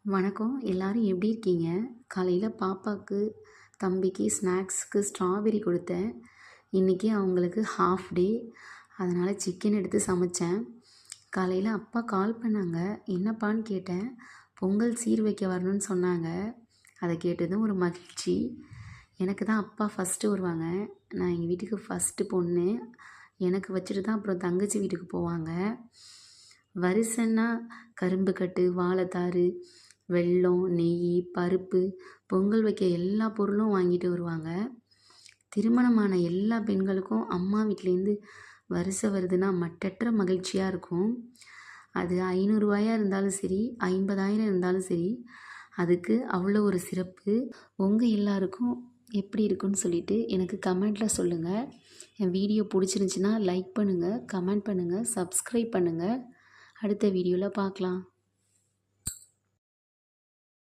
வணக்கம். எல்லாரும் எப்படி இருக்கீங்க? காலையில பாப்பாக்கு, தம்பிக்கு ஸ்நாக்ஸ்க்கு ஸ்ட்ராபெர்ரி கொடுத்தேன். இன்றைக்கி அவங்களுக்கு ஹாஃப் டே. அதனால் சிக்கன் எடுத்து சமைச்சேன். காலையில் அப்பா கால் பண்ணாங்க. என்னப்பான்னு கேட்டேன். பொங்கல் சீர் வைக்க வரணும்னு சொன்னாங்க. அதை கேட்டதும் ஒரு மகிழ்ச்சி. எனக்கு தான் அப்பா ஃபஸ்ட்டு வருவாங்க. நான் எங்கள் வீட்டுக்கு ஃபஸ்ட்டு பொண்ணு. எனக்கு வச்சுட்டு தான் அப்புறம் தங்கச்சி வீட்டுக்கு போவாங்க. வரிசைன்னா கரும்பு கட்டு, வாழைத்தாறு, வெல்லம், நெய், பருப்பு, பொங்கல் வைக்க எல்லா பொருளும் வாங்கிட்டு வருவாங்க. திருமணமான எல்லா பெண்களுக்கும் அம்மா வீட்டிலேருந்து வரிசை வருதுன்னா மட்டற்ற மகிழ்ச்சியாக இருக்கும். அது 500 ரூபாயா இருந்தாலும் சரி, 50,000 இருந்தாலும் சரி, அதுக்கு அவ்வளோ ஒரு சிறப்பு. உங்கள் எல்லாருக்கும் எப்படி இருக்குன்னு சொல்லிட்டு எனக்கு கமெண்ட்டில் சொல்லுங்கள். என் வீடியோ பிடிச்சிருந்துச்சின்னா லைக் பண்ணுங்கள், கமெண்ட் பண்ணுங்கள், சப்ஸ்கிரைப் பண்ணுங்கள். அடுத்த வீடியோவில் பார்க்கலாம்.